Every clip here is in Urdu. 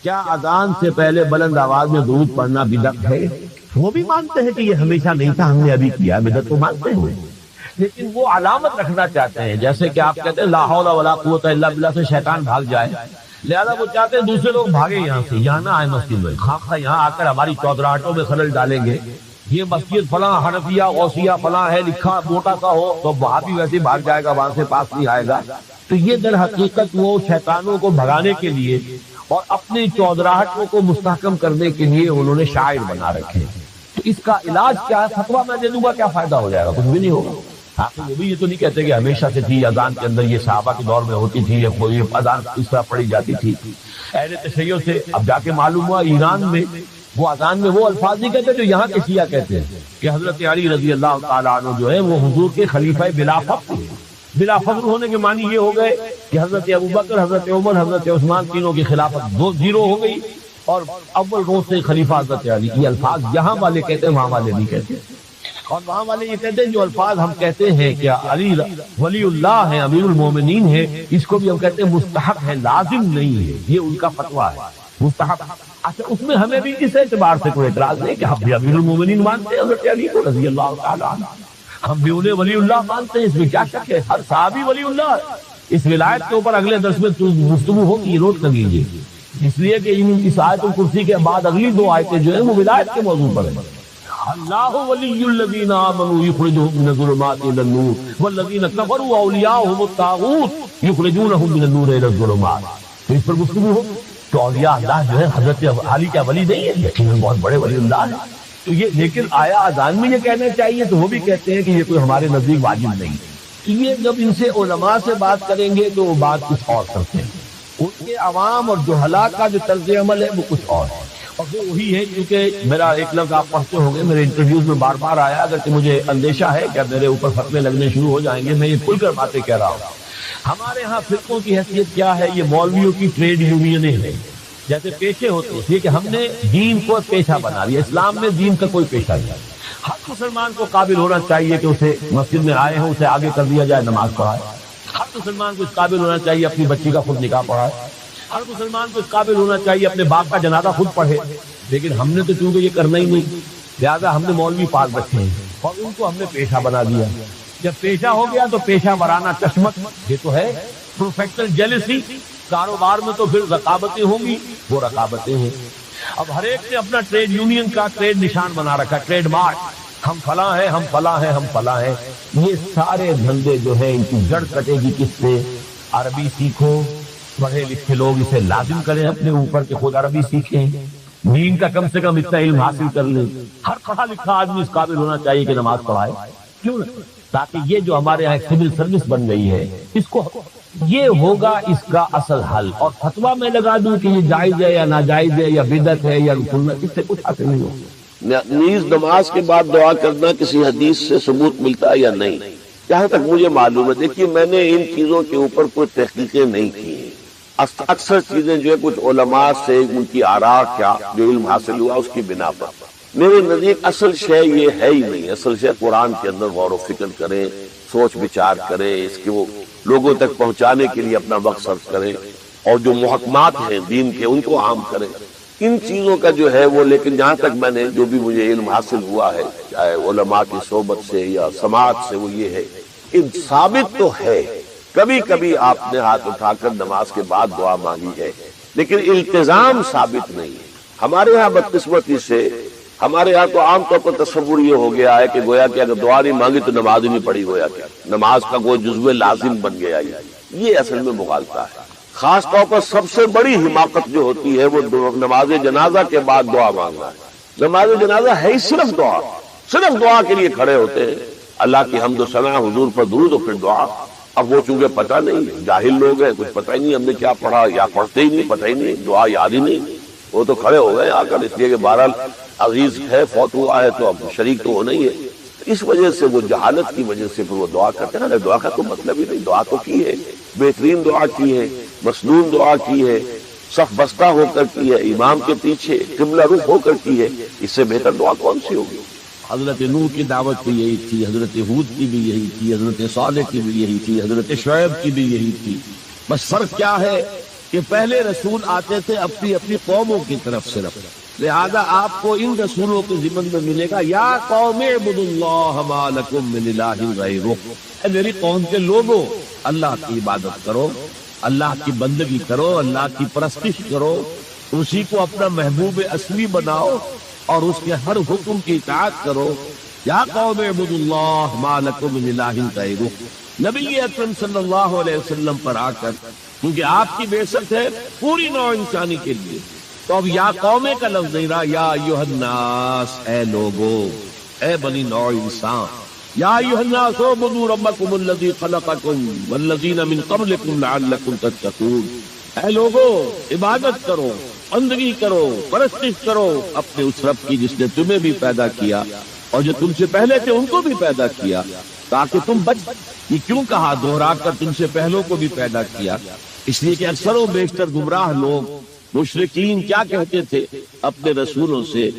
کیا اذان سے پہلے بلند آواز میں درود پڑھنا بدعت ہے؟ وہ بھی مانتے ہیں کہ یہ ہمیشہ نہیں تھا، ہم نے ابھی کیا، بدعت کو مانتے ہیں، لیکن وہ علامت رکھنا چاہتے ہیں، جیسے کہ آپ کہتے ہیں لا حول ولا قوت الا باللہ سے شیطان بھاگ جائے، لہذا وہ چاہتے ہیں دوسرے لوگ بھاگے یہاں سے، یہاں نہ آئے مسجد میں، خواہ یہاں آ کر ہماری چودراہٹوں میں خلل ڈالیں گے، یہ مسجد فلاں حنفیہ غوثیہ فلاں ہے لکھا موٹا سا ہو تو وہاں بھی ویسے بھاگ جائے گا، وہاں سے پاس نہیں آئے گا۔ تو یہ در حقیقت وہ شیطانوں کو بھگانے کے لیے اور اپنی چودراہٹوں کو مستحکم کرنے کے لیے انہوں نے شاعر بنا رکھے۔ تو اس کا علاج کیا ہے؟ فتویٰ میں دے دوں گا، کیا فائدہ ہو جائے گا؟ کچھ بھی نہیں ہوگا۔ آخر وہ بھی یہ تو نہیں کہتے کہ ہمیشہ سے تھی اذان کے اندر، یہ صحابہ کے دور میں ہوتی تھی، یہ کوئی اذان اس طرح پڑھی جاتی تھی۔ اہل تشیع سے اب جا کے معلوم ہوا ایران میں وہ اذان میں وہ الفاظ نہیں کہتے جو یہاں کے شیعہ کہتے ہیں کہ حضرت علی رضی اللہ تعالیٰ عنہ جو ہے وہ حضور کے خلیفہ بلا فخر ہیں۔ بلا فخر ہونے کے معنی یہ ہو گئے کہ حضرت ابوبکر، حضرت عمر، حضرت عثمان تینوں کی خلافت زیرو ہو گئی اور اول روز سے خلیفہ حضرت علی۔ یہ الفاظ یہاں والے کہتے ہیں، وہاں والے نہیں کہتے، اور وہاں والے یہ کہتے ہیں جو الفاظ ہم کہتے ہیں کہ علی ولی اللہ ہے، امیر المومنین ہے، اس کو بھی ہم کہتے ہیں مستحق ہے، لازم نہیں ہے، یہ ان کا فتویٰ ہے مستحق۔ اچھا اس میں ہمیں بھی اس اعتبار سے کوئی اعتراض نہیں کہ ہم بھی امیر المومنین مانتے ہیں حضرت علی کو رضی اللہ تعالیٰ عنہ، ہم بھی انہیں ولی اللہ مانتے ہیں، اس میں کیا شک ہے؟ ہر صحابی ولی اللہ ہے۔ اس ولایت کے اوپر اگلے درس میں گفتگو ہوگی، نوٹ کر لیجیے، اس لیے کہ اس آیت الکرسی کے بعد اگلی دو آیتیں جو ہیں وہ ولایت کے موضوع پر ہیں۔ اللہ ولی الذین آمنوا یخرجهم من الظلمات الى النور والذین کفروا اولیاءهم الطاغوت یخرجونهم من النور الى الظلمات۔ تو اس پر گفتگو ہو تو اولیاء اللہ جو ہے حضرت علی کا ولی نہیں ہے، یقیناً بہت بڑے ولی اللہ ہیں۔ تو یہ لیکن آیا اذان میں یہ کہنا چاہیے تو وہ بھی کہتے ہیں کہ یہ کوئی ہمارے نزدیک واجب نہیں۔ تو یہ جب ان سے علماء سے بات کریں گے تو وہ بات کچھ اور کرتے ہیں، ان کے عوام اور جہلاء کا جو طرز عمل ہے وہ کچھ اور ہے، اور وہ وہی ہے کیونکہ میرا ایک لفظ آپ پڑھتے ہوں گے میرے انٹرویوز میں بار بار آیا، اگرچہ مجھے اندیشہ ہے کہ میرے اوپر فتوے لگنے شروع ہو جائیں گے، میں یہ کھل کر باتیں کہہ رہا ہوں۔ ہمارے ہاں فرقوں کی حیثیت کیا ہے؟ یہ مولویوں کی ٹریڈ یونینیں ہیں، جیسے پیشے ہوتے ہیں، یہ کہ ہم نے دین کو پیشہ بنا لیا۔ اسلام میں دین کا کوئی پیشہ نہیں۔ ہر مسلمان کو قابل ہونا چاہیے کہ اسے مسجد میں آئے ہوں اسے آگے کر دیا جائے، نماز پڑھائے۔ ہر مسلمان کو اس قابل ہونا چاہیے اپنی بچی کا خود نکاح پڑھائے۔ ہر مسلمان کو اس قابل ہونا چاہیے اپنے باپ کا جنازہ خود پڑھے، لیکن ہم نے تو چونکہ یہ کرنا ہی نہیں، لہٰذا ہم نے مولوی پاک رکھے ہیں اور ان کو ہم نے پیشہ بنا دیا۔ جب پیشہ ہو گیا تو پیشہ ورانہ چشمت، یہ تو ہے پروفیشنل جیلسی۔ کاروبار میں تو پھر رقابتیں ہوں گی، وہ رقابتیں ہیں۔ اب ہر ایک نے اپنا ٹریڈ یونین کا ٹریڈ نشان بنا رکھا، ٹریڈ مارک، ہم فلاں ہیں، ہم فلاں ہیں، ہم فلاں ہیں۔ یہ سارے دھندے جو ہیں ان کی جڑ کٹے گی کس سے؟ عربی سیکھو، پڑھے لکھے لوگ اسے لازم کریں اپنے اوپر کہ خود عربی سیکھیں، دین کا کم سے کم اتنا علم حاصل کر لیں۔ ہر پڑھا لکھا آدمی اس قابل ہونا چاہیے کہ نماز پڑھائے، کیوں نہ؟ تاکہ یہ جو ہمارے یہاں سول سروس بن گئی ہے اس کو، یہ ہوگا اس کا اصل حل۔ اور فتویٰ میں لگا دوں کہ یہ جائز ہے یا ناجائز ہے یا بدعت ہے یا سنت، اس سے کچھ حاصل نہیں ہوگا۔ نیز نماز کے بعد دعا کرنا کسی حدیث سے ثبوت ملتا ہے یا نہیں؟ جہاں تک مجھے معلوم ہے، دیکھیے میں نے ان چیزوں کے اوپر کوئی تحقیقیں نہیں کی ہیں۔ اکثر چیزیں جو ہے کچھ علماء سے ان کی آراء کیا جو علم حاصل ہوا اس کی بنا پر، میرے نزدیک اصل شے یہ ہے ہی نہیں۔ اصل شے قرآن کے اندر غور و فکر کریں، سوچ بچار کریں، اس کے وہ لوگوں تک پہنچانے کے لیے اپنا وقت صرف کریں، اور جو محکمات ہیں دین کے ان کو عام کریں۔ ان چیزوں کا جو ہے وہ، لیکن جہاں تک میں نے جو بھی مجھے علم حاصل ہوا ہے چاہے علماء کی صحبت سے یا سماعت سے، وہ یہ ہے کہ ثابت تو ہے کبھی کبھی آپ نے ہاتھ اٹھا کر نماز کے بعد دعا مانگی ہے، لیکن التزام ثابت نہیں ہے۔ ہمارے ہاں بدقسمتی سے ہمارے ہاں تو عام طور پر تصور یہ ہو گیا ہے کہ گویا کہ اگر دعا نہیں مانگی تو نماز ہی نہیں پڑھی، گویا کہ نماز کا کوئی جزو لازم بن گیا۔ یہ اصل میں مغالطہ ہے۔ خاص طور پر سب سے بڑی حماقت جو ہوتی ہے وہ نماز جنازہ کے بعد دعا مانگنا ہے۔ نماز جنازہ ہے ہی صرف دعا، صرف دعا کے لیے کھڑے ہوتے ہیں، اللہ کی حمد و ثنا، حضور پر درود، اور پھر دعا۔ اب وہ چونکہ پتہ نہیں، جاہل لوگ ہیں، کچھ پتہ ہی نہیں ہم نے کیا پڑھا، یا پڑھتے ہی نہیں، پتہ ہی نہیں، دعا یاد ہی نہیں، وہ تو کھڑے ہو گئے آ کر، اس لیے کہ بہرحال عزیز ہے، فوت ہوا ہے تو اب شریک تو ہونا ہی ہے۔ اس وجہ سے وہ جہالت کی وجہ سے پھر وہ دعا کرتے ہیں۔ دعا کا تو مطلب ہی نہیں، دعا تو کی ہے، بہترین دعا کی ہے، مسنون دعا کی ہے، صف بستہ ہو کر کی ہے، امام کے پیچھے قبلہ رخ ہو کر کی ہے، اس سے بہتر دعا کون سی ہوگی؟ حضرت نوح کی دعوت بھی یہی تھی، حضرت ہود کی بھی یہی تھی، حضرت صالح کی بھی یہی تھی، حضرت شعیب کی بھی یہی تھی۔ بس فرق کیا ہے کہ پہلے رسول آتے تھے اپنی اپنی قوموں کی طرف صرف، لہذا آپ کو ان رسولوں کے ضمن میں ملے گا یا قوم اعبدوا اللہ ما لکم من الہ غیرہ، اے میری قوم کے لوگوں اللہ کی عبادت کرو، اللہ کی بندگی کرو، اللہ کی پرستش کرو، اسی کو اپنا محبوب اصلی بناؤ اور اس کے ہر حکم کی اطاعت کرو۔ یا قوم اعبدوا اللہ ما لکم من الہ غیرہ، نبی اکرم صلی اللہ علیہ وسلم پر آ کر، کیونکہ آپ کی بعثت ہے پوری نوع انسانی کے لیے، تو اب یا قوم کا لفظ نہیں رہا، یا ایھا الناس، اے لوگو، اے بنی نوع انسان، یا ایھا الناس اعبدوا ربکم الذی خلقکم والذین من قبلکم لعلکم تتقون، اے لوگو عبادت کرو، بندگی کرو، پرستش کرو اپنے اس رب کی جس نے تمہیں بھی پیدا کیا اور جو تم سے پہلے تھے ان کو بھی پیدا کیا تاکہ تم بچ۔ یہ کیوں کہا دوہرا کر تم سے پہلوں کو بھی پیدا کیا؟ اس لیے کہ اکثر و بیشتر گمراہ لوگ مشرکین کیا کہتے تھے اپنے رسولوں سے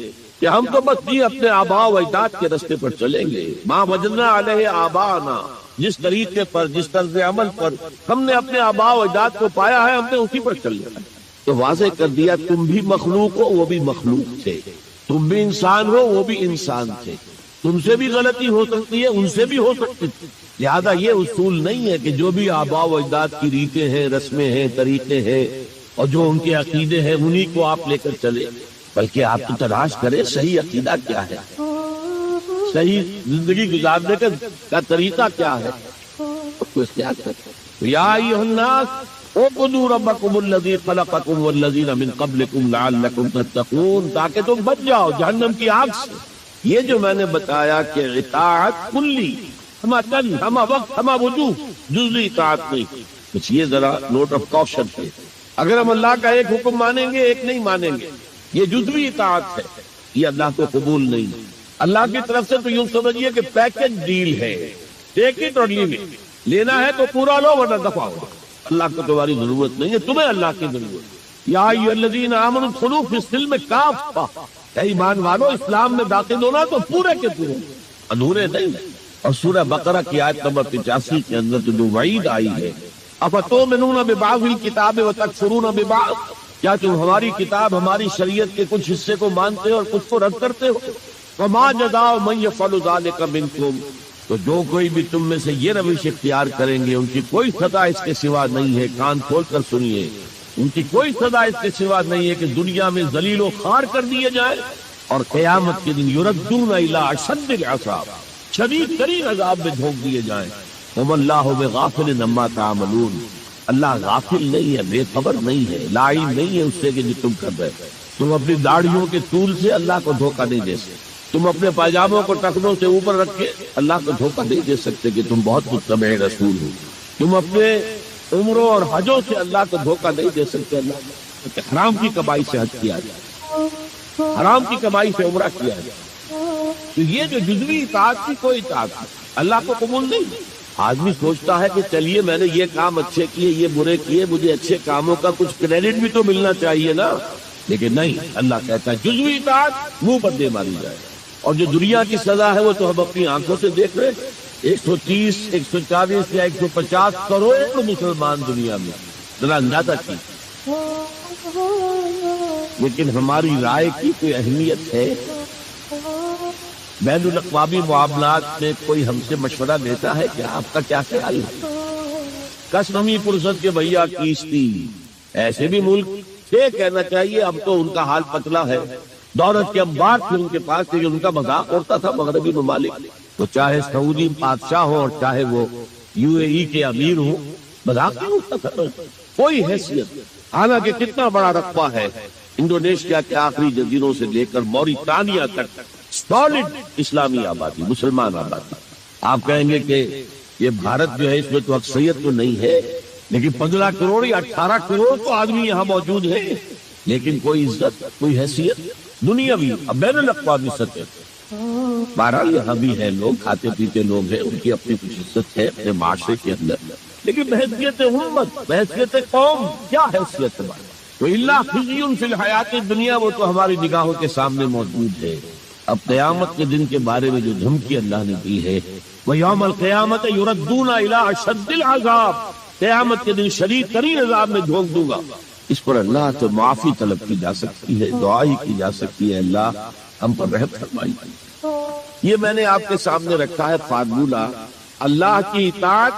کہ ہم تو بس نہیں اپنے آباء و اجداد کے رستے پر چلیں گے، ما وجدنا علیہ آباءنا، جس طریقے پر جس طرز عمل پر ہم نے اپنے آباء و اجداد کو پایا ہے ہم نے اسی پر چل جانا۔ تو واضح کر دیا تم بھی مخلوق ہو وہ بھی مخلوق تھے، تم بھی انسان ہو وہ بھی انسان تھے، تم سے بھی غلطی ہو سکتی ہے ان سے بھی ہو سکتی تھی، لہذا یہ اصول نہیں ہے کہ جو بھی آباء و اجداد کی ریتیں ہیں، رسمیں ہیں، طریقے ہیں اور جو ان کے عقیدے ہیں انہی کو آپ لے کر چلے، بلکہ آپ تو تلاش کریں صحیح عقیدہ کیا ہے، صحیح زندگی گزارنے کا طریقہ کیا ہے، اس کو اختیار کریں۔ یا ایھا الناس اعبدوا ربکم الذی خلقکم والذین من قبلکم لعلکم تتقون، تاکہ تم بچ جاؤ جہنم کی آگ سے۔ یہ جو میں نے بتایا کہ اطاعت کلی، ہما تن، ہما وقت، ہما وجوہ، جزوی اطاعت نہیں، بس یہ ذرا نوٹ آف کاشن ہے۔ اگر ہم اللہ کا ایک حکم مانیں گے ایک نہیں مانیں گے، یہ جزوی اطاعت ہے، یہ اللہ کو قبول نہیں۔ اللہ کی طرف سے تو یوں سمجھیے کہ پیکج ڈیل ہے، ٹیک اٹ اور لیو اٹ، لینا ہے تو پورا لو ورنہ دفع ہو۔ اللہ کو تمہاری ضرورت نہیں ہے، تمہیں اللہ کی ضرورت۔ یا ایھا الذین آمنوا ادخلوا فی السلم کافہ، اے ایمان والو اسلام میں داخل ہونا تو پورے کے پورے، ادھورے نہیں۔ اور سورہ بقرہ کی آیت نمبر 85 کے اندر تو جو وعید آئی ہے، افتؤمنون ببعض الکتاب وتکفرون ببعض، کیا تم ہماری کتاب ہماری شریعت کے کچھ حصے کو مانتے ہو اور کچھ کو رد کرتے ہو؟ وما جزاء من یفعل ذلک منکم، تو جو کوئی بھی تم میں سے یہ روش اختیار کریں گے ان کی کوئی سزا اس کے سوا نہیں ہے، کان کھول کر سنیے، ان کی کوئی سزا اس کے سوا نہیں ہے کہ دنیا میں ذلیل و خوار کر دیے جائیں اور قیامت کے دن یردون الی اشد العذاب، شدید ترین عذاب میں جھونک دیے جائیں۔ وما اللہ بغافل عما تعملون، اللہ غافل نہیں ہے، بے خبر نہیں ہے، لاعلم نہیں ہے اس سے کہ جو تم کر رہے ہو۔ تم اپنی داڑھیوں کے طول سے اللہ کو دھوکہ نہیں دے سکتے، تم اپنے پاجاموں کو ٹخنوں سے اوپر رکھ کے اللہ کو دھوکہ نہیں دے سکتے کہ تم بہت متبع رسول ہو، تم اپنے عمروں اور حجوں سے اللہ کو دھوکہ نہیں دے سکتے۔ اللہ کہ حرام کی کمائی سے حج کیا جائے، حرام کی کمائی سے عمرہ کیا جائے، تو یہ جو جزوی اطاعت کی کوئی اطاعت نہیں، اللہ کو قبول نہیں۔ آدمی سوچتا ہے کہ چلیے میں نے یہ کام اچھے کیے یہ برے کیے، مجھے اچھے کاموں کا کچھ کریڈٹ بھی تو ملنا چاہیے نا، لیکن نہیں، اللہ کہتا ہے جزوی اطاعت منہ پر دے ماری جائے۔ اور جو دنیا کی سزا ہے وہ تو ہم اپنی آنکھوں سے دیکھ رہے ہیں، 130 140 یا 150 کروڑ مسلمان دنیا میں، ذرا اندازہ کی، لیکن ہماری رائے کی کوئی اہمیت ہے؟ بین الاقوامی معاملات میں کوئی ہم سے مشورہ لیتا ہے کہ آپ کا کیا خیال ہے؟ کسمی فرصت کے بھیا کیستی، ایسے بھی ملک سے کہنا چاہیے، اب تو ان کا حال پتلا ہے، دولت کے انبار تھے ان کے پاس کہ ان کا مذاق اڑتا تھا مغربی ممالک، تو چاہے سعودی بادشاہ ہو اور چاہے وہ UAE کے امیر ہو، مذاق نہیں اڑتا تھا، کوئی حیثیت۔ حالانکہ کتنا بڑا رقبہ ہے انڈونیشیا کے آخری جزیروں سے لے کر موریٹانیا تک، سالڈ اسلامی آبادی، مسلمان آبادی۔ آپ کہیں گے کہ یہ بھارت جو ہے اس میں تو اکثریت تو نہیں ہے، لیکن 15 کروڑ یا 18 کروڑ تو آدمی یہاں موجود ہے، لیکن کوئی عزت کوئی حیثیت دنیاوی بین الاقوامی سطح۔ بہرحال یہاں بھی ہے لوگ کھاتے پیتے لوگ ہیں، ان کی اپنی کچھ عزت ہے اپنے معاشرے کے اندر، لیکن بحیثیت امت بحیثیت قوم کیا حیثیت ہے؟ تو الا خزی فی الحیات الدنیا، وہ تو ہماری نگاہوں کے سامنے موجود ہے۔ اب قیامت کے دن کے بارے میں جو دھمکی اللہ نے دی ہے، وہ یوم القیامت یردون الی اشد العذاب، قیامت کے دن شدید ترین عذاب میں جھونک دوں گا۔ اس پر اللہ سے معافی طلب کی جا سکتی ہے، دعا ہی کی جا سکتی ہے، اللہ ہم پر رحم فرمائیے۔ یہ میں نے آپ کے سامنے رکھا ہے فارمولہ، اللہ کی اطاعت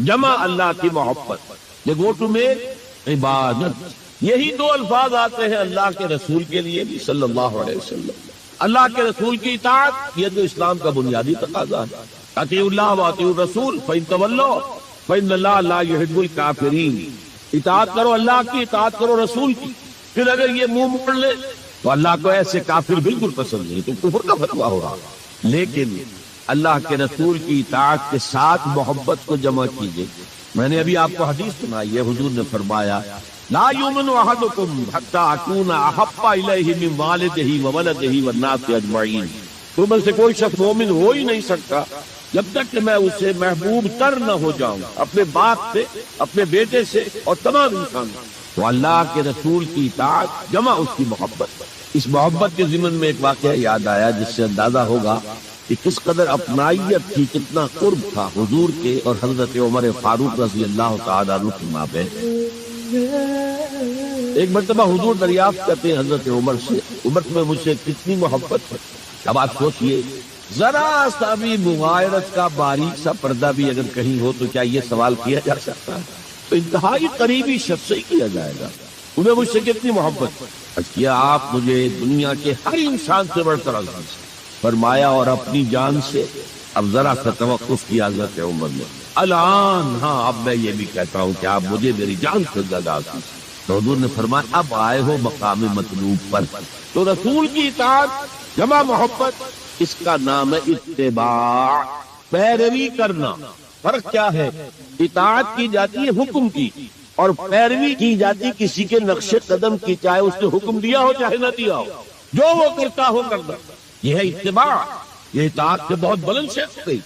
جمع اللہ کی محبت، یہ گو ٹو میک عبادت۔ یہی دو الفاظ آتے ہیں اللہ کے رسول کے لیے بھی صلی اللہ علیہ وسلم۔ اللہ کے رسول کی اطاعت یہ تو اسلام کا بنیادی تقاضا ہے، اطیعوا اللہ واطیعوا الرسول فإن تولوا فإن اللہ لا يحب الکافرین۔ اطاعت کرو اللہ کی، اطاعت کرو رسول کی، پھر اگر یہ منہ موڑ لے تو اللہ کو ایسے کافر بالکل پسند نہیں، تو کفر کا فتویٰ ہو رہا۔ لیکن اللہ کے رسول کی اطاعت کے ساتھ محبت کو جمع کیجئے۔ میں نے ابھی آپ کو حدیث سنائی ہے، حضور نے فرمایا لا یؤمن احدکم حتی اکون احب الیہ من والدہ وولدہ والناس اجمعین۔ تم میں سے کوئی شخص مومن ہو ہی نہیں سکتا جب تک کہ میں اسے محبوب تر نہ ہو جاؤں، اپنے باپ سے، اپنے بیٹے سے اور تمام انسان۔ تو اللہ کے رسول کی اطاعت جمع اس کی محبت۔ اس محبت کے ضمن میں ایک واقعہ یاد آیا جس سے اندازہ ہوگا کہ کس قدر اپنائیت تھی، کتنا قرب تھا حضور کے اور حضرت عمر فاروق رضی اللہ تعالیٰ عنہ کے مابین۔ ایک مرتبہ حضور دریافت کرتے ہیں حضرت عمر سے، عمر میں مجھ سے کتنی محبت ہے۔ اب آپ سوچئے ذرا سا بھی مغایرت کا باریک سا پردہ بھی اگر کہیں ہو تو کیا یہ سوال کیا جا سکتا ہے؟ تو انتہائی قریبی شخص سے ہی کیا جائے گا، انہیں مجھ سے کتنی محبت ہے۔ کیا آپ مجھے دنیا کے ہر انسان سے بڑھ کر عزیز ہیں، فرمایا، اور اپنی جان سے۔ اب ذرا سا توقف کیا حضرت عمر نے، الان ہاں اب میں یہ بھی کہتا ہوں کہ آپ مجھے میری جان سے زیادہ عزیز ہیں۔ تو حضور نے فرمایا اب آئے ہو مقام مطلوب پر۔ تو رسول کی اطاعت جمع محبت، اس کا نام ہے اتباع، پیروی کرنا۔ فرق کیا ہے؟ اطاعت کی جاتی ہے حکم کی، اور پیروی کی جاتی کسی کے نقش قدم کی، چاہے اس نے حکم دیا ہو چاہے نہ دیا ہو، جو وہ کرتا ہو کرنا، یہ ہے اتباع۔ یہ اطاعت سے بہت بلند شخص گئی۔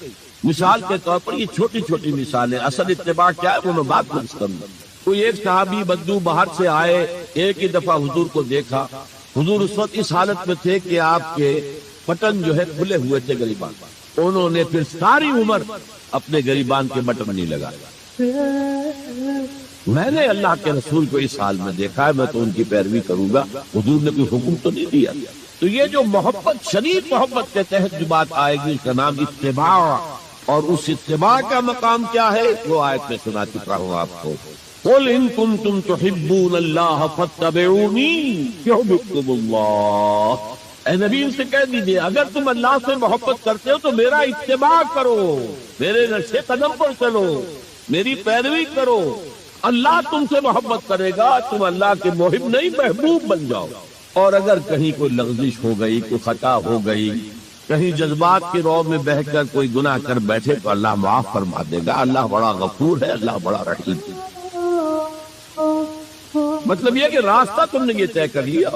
مثال کے طور پر یہ چھوٹی چھوٹی مثالیں، اصل اتباع کیا ہے وہ میں بات کرتا ہوں۔ کوئی ایک صحابی بدو باہر سے آئے، ایک ہی دفعہ حضور کو دیکھا، حضور اس وقت اس حالت میں تھے کہ آپ کے بٹن جو ہے کھلے ہوئے تھے گریبان، انہوں نے پھر ساری عمر اپنے گریبان کے بٹن نہیں لگائے۔ میں نے اللہ کے رسول کو اس حال میں دیکھا ہے، میں تو ان کی پیروی کروں گا، حضور نے کوئی حکم تو نہیں دیا۔ تو یہ جو محبت، شدید محبت کے تحت جو بات آئے گی، اس کا نام اتباع، اور اس اتباع کا مقام کیا ہے وہ آیت میں سنا چکا ہوں آپ کو۔ قل ان کنتم تحبون اللہ فاتبعونی یحببکم اللہ۔ اے نبی ان سے کہہ دیجئے اگر تم اللہ سے محبت کرتے ہو تو میرا اتباع کرو، میرے نقش قدم پر چلو، میری پیروی کرو، اللہ تم سے محبت کرے گا، تم اللہ کے محب نہیں محبوب بن جاؤ۔ اور اگر کہیں کوئی لغزش ہو گئی، کوئی خطا ہو گئی، کہیں جذبات کی رو میں بہہ کر کوئی گناہ کر بیٹھے تو اللہ معاف فرما دے گا، اللہ بڑا غفور ہے، اللہ بڑا رحیم ہے۔ مطلب یہ کہ راستہ تم نے یہ طے کر لیا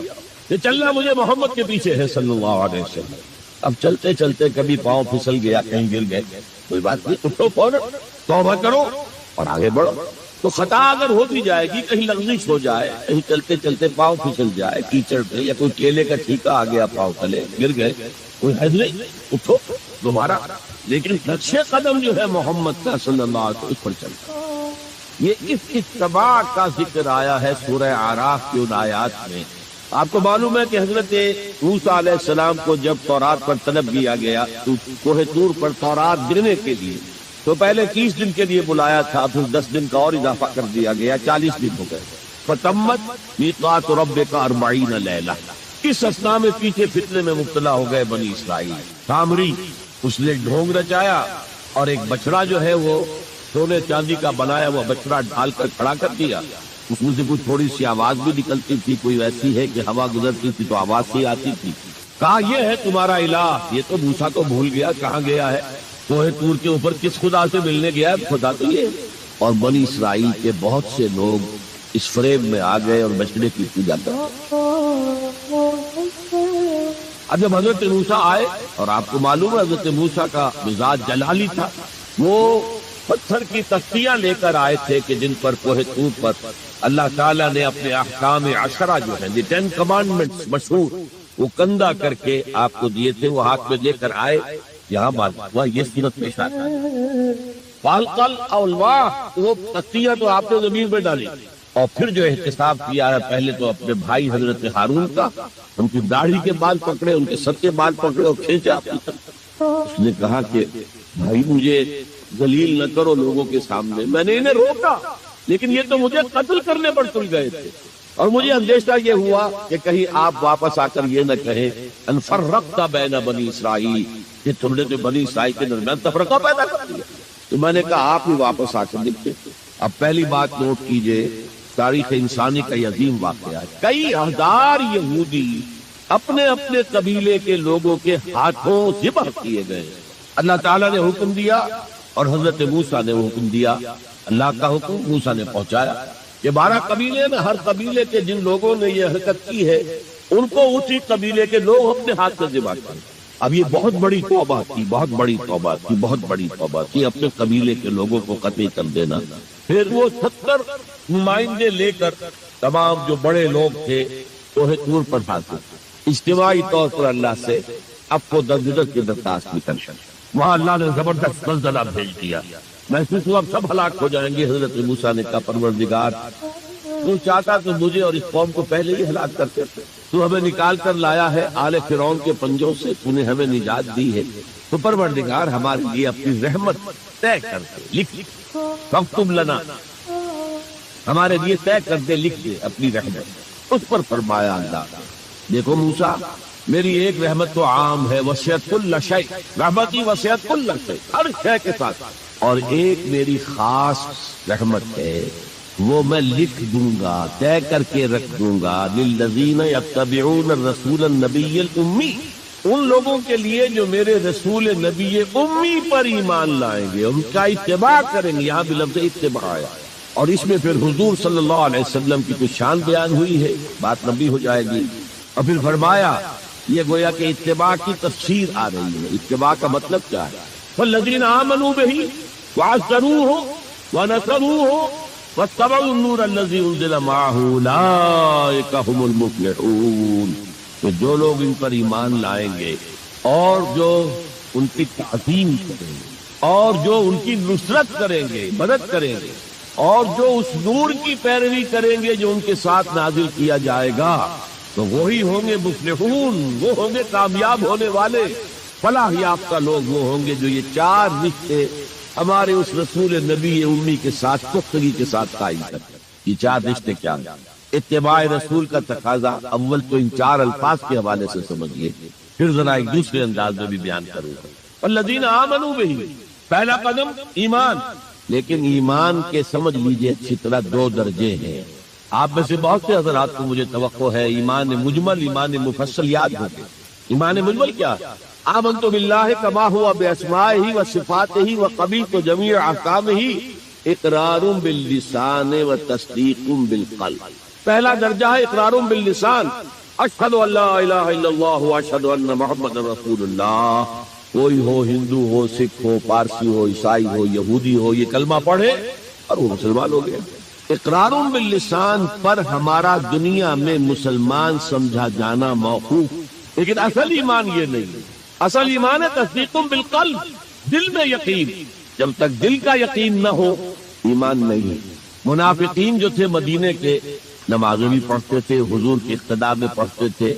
کہ چلنا مجھے محمد کے پیچھے ہے صلی اللہ علیہ وسلم۔ اب چلتے چلتے کبھی پاؤں پھسل گیا، کہیں گر گئے، کوئی بات نہیں، اٹھو فوراً توبہ کرو اور آگے بڑھو۔ تو خطا اگر ہوتی جائے گی، کہیں لغزش ہو جائے، کہیں چلتے چلتے پاؤں پھسل جائے کیچڑ پہ، یا کوئی کیلے کا ٹھیکا آ گیا پاؤں تلے، گر گئے، کوئی حرج نہیں، اٹھو دوبارہ۔ لیکن نقش قدم جو ہے محمد کا صلی اللہ علیہ وسلم اس پر چلتا۔ یہ اس اتباع کا ذکر آیا ہے سورہ اعراف کی ان آیات میں۔ آپ کو معلوم ہے کہ حضرت موسیٰ علیہ السلام کو جب تورات پر طلب کیا گیا تو کوہ طور پر تورات دینے کے لیے، تو پہلے 30 دن کے لیے بلایا تھا، پھر 10 دن کا اور اضافہ کر دیا گیا، 40 دن ہو گئے۔ فَتَمَّتْ مِيقَاتُ رَبِّكَ 40 لَيْلَةً۔ اس اسنا میں پیچھے فتنے میں مبتلا ہو گئے بنی اسرائیل۔ سامری اس نے ڈھونگ رچایا اور ایک بچڑا جو ہے وہ سونے چاندی کا بنایا ہوا بچڑا ڈھال کر کھڑا کر دیا، اس میں سے کچھ تھوڑی سی آواز بھی نکلتی تھی، کوئی ویسی ہے کہ ہوا گزرتی تھی تو آواز سی آتی تھی۔ کہا یہ ہے تمہارا الہ۔ یہ تو موسیٰ کو بھول گیا کہاں گیا ہے، کوہ طور کے اوپر کس خدا سے ملنے گیا ہے، خدا تو یہ ہے۔ اور بنی اسرائیل کے بہت سے لوگ اس فریب میں آ گئے اور بچڑے کی پوجا کرتے۔ اب جب حضرت موسیٰ آئے، اور آپ کو معلوم ہے حضرت موسیٰ کا مزاج جلالی تھا، وہ پتھر کی تختیاں لے کر آئے تھے کہ جن پر کوہ طور پر اللہ تعالیٰ نے اپنے احکام 10 جو ہیں، 10 کمانڈمنٹس مشہور، وہ کندہ کر کے آپ کو دیے تھے، وہ ہاتھ میں لے کر آئے۔ یہاں معلوم ہوا یہ صورت پیش آتا ہے فالقل الواح، وہ تختیاں تو آپ نے زمین پہ ڈالی، اور پھر جو احتساب کیا ہے پہلے تو اپنے بھائی حضرت ہارون کا، ان کی داڑھی کے بال پکڑے، ان کے سر کے بال پکڑے اور کھینچا اپنی طرف۔ اس نے کہا کہ بھائی مجھے ذلیل نہ کرو لوگوں کے سامنے، میں نے انہیں روکا لیکن یہ تو مجھے قتل کرنے پر تل گئے تھے، اور مجھے اندیشہ یہ ہوا کہ کہیں آپ واپس آ کر یہ نہ کہیں ان فرقت بین بنی اسرائیل، کہ تم نے جو بنی اسرائیل کے درمیان تفرقہ پیدا کر دیا۔ تو میں نے کہا آپ ہی واپس آ کر دیکھتے۔ اب پہلی بات نوٹ کیجئے، تاریخ انسانی کا یہ عظیم واقعہ ہے، کئی ہزار یہودی اپنے اپنے قبیلے کے لوگوں کے ہاتھوں ذبح کیے گئے۔ اللہ تعالیٰ نے حکم دیا اور حضرت موسیٰ نے حکم دیا، اللہ کا حکم موسیٰ نے پہنچایا کہ 12 قبیلے میں ہر قبیلے کے جن لوگوں نے یہ حرکت کی ہے ان کو اسی قبیلے کے لوگ اپنے ہاتھ سے ذبح کریں۔ اب یہ بہت بڑی توبہ تھی، بہت بڑی توبہ تھی، بہت بڑی توبہ تھی، اپنے قبیلے کے لوگوں کو قتل کر دینا۔ پھر وہ 70 نمائندے لے کر تمام جو بڑے لوگ تھے کوہ طور پر حاضر، اجتماعی طور پر اللہ سے اب کو درگزر کی درخواست بھی کر سکتے۔ وہاں اللہ نے زبردست زلزلہ بھیج دیا، محسوس ہوا سب ہلاک ہو جائیں گے۔ حضرت موسیٰ نے کہا پروردگار تو چاہتا تو مجھے اور اس قوم کو پہلے ہی ہلاک کرتے، تو ہمیں نکال کر لایا ہے آل فرعون کے پنجوں سے، تو نے ہمیں نجات دی ہے، تو پروردگار ہمارے لیے اپنی رحمت طے کر دے، لکھ فاکتب لنا، ہمارے لیے طے کر دے، لکھ دے اپنی رحمت۔ اس پر فرمایا اللہ دیکھو موسیٰ میری ایک رحمت تو عام ہے، وسعت کل شیء، رحمتی وسعت کل شیء، ہر شے کے ساتھ، اور ایک میری خاص رحمت ہے وہ میں لکھ دوں گا، طے کر کے رکھ دوں گا، للذین یتبعون الرسول النبی الامی، ان لوگوں کے لیے جو میرے رسول نبی امی پر ایمان لائیں گے، ان کا اتباع کریں گے۔ یہاں بھی لفظ اتباع آیا، اور اس میں پھر حضور صلی اللہ علیہ وسلم کی کچھ شان بیان ہوئی ہے، بات لمبی ہو جائے گی۔ اور پھر فرمایا یہ گویا کہ اتباع کی تفسیر آ رہی ہے، اتباع کا مطلب کیا ہے؟ والذین آمنوا بہ وعزروہ ونصروہ واتبعوا النور الذی انزل معہ اولئک هم المفلحون، کہ جو لوگ ان پر ایمان لائیں گے اور جو ان کی تعظیم کریں گے اور جو ان کی نصرت کریں گے، مدد کریں گے، اور جو اس نور کی پیروی کریں گے جو ان کے ساتھ نازل کیا جائے گا، تو وہی ہوں گے مفلحون، وہ ہوں گے کامیاب ہونے والے، فلاح یافتہ لوگ وہ ہوں گے جو یہ 4 رشتے ہمارے اس رسول نبی امی کے ساتھ پختگی کے ساتھ قائم کرتے ہیں۔ یہ 4 رشتے کیا ہیں؟ اتباع رسول کا تقاضا اول تو ان 4 الفاظ کے حوالے سے سمجھیے، پھر ذرا ایک دوسرے انداز میں بھی بیان کروں گا۔ والذین آمنوا بہ، پہلا قدم ایمان، لیکن ایمان کے سمجھ لیجئے اچھی طرح 2 درجے ہیں۔ آپ میں سے بہت سے حضرات کو مجھے توقع ہے ایمان مجمل، ایمان مفصل یاد ہوگا۔ ایمان مجمل کیا؟ آمنت باللہ کما ہوا باسمائہ وصفاتہ وقبلت جمیع احکامہ اقرار باللسان وتصدیق بالقلب۔ پہلا درجہ ہے اقرار باللسان، اشہد ان لا الہ الا اللہ واشہد ان محمد رسول اللہ۔ کوئی ہو، ہندو ہو، سکھ ہو، پارسی ہو، عیسائی ہو، یہودی ہو، یہ کلمہ پڑھے اور وہ مسلمان ہو گیا۔ اقرار باللسان پر ہمارا دنیا میں مسلمان سمجھا جانا موقوف، لیکن اصل ایمان یہ نہیں، اصل ایمان ہے تصدیق بالقلب، دل میں یقین۔ جب تک دل کا یقین نہ ہو ایمان نہیں۔ منافقین جو تھے مدینے کے نمازیں بھی پڑھتے تھے، حضور کی اقتداء میں پڑھتے تھے،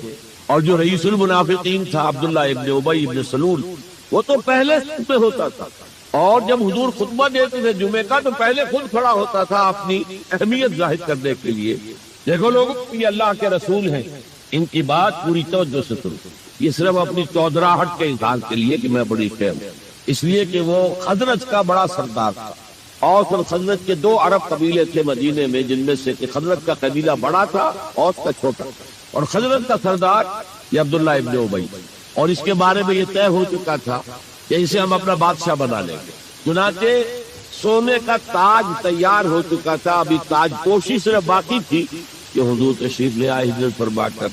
اور جو رئیس المنافقین تھا عبداللہ ابن ابی ابن سلول، وہ تو پہلے پہ ہوتا تھا، اور جب حضور خطبہ دیتے تھے جمعے کا تو پہلے خود کھڑا ہوتا تھا اپنی اہمیت ظاہر کرنے کے لیے۔ دیکھو لوگ یہ اللہ کے رسول ہیں، ان کی بات پوری توجہ سے سنو، یہ صرف اپنی چودراہٹ کے اظہار کے لیے کہ میں بڑی خیر ہوں، اس لیے کہ وہ خزرج کا بڑا سردار تھا۔ اوس اور خزرج کے 2 عرب قبیلے تھے مدینے میں، جن میں سے کہ خزرج کا قبیلہ بڑا تھا، اوس کا چھوٹا، اور خزرج کا سردار یہ عبداللہ ابن ابی، اور اس کے بارے میں یہ طے ہو چکا تھا کہ اسے ہم اپنا بادشاہ بنا لیں گے۔ چنانچہ سونے کا تاج تیار ہو چکا تھا، ابھی تاج پوشی صرف باقی تھی کہ حضور تشریف لے آئے ہجرت فرما کر،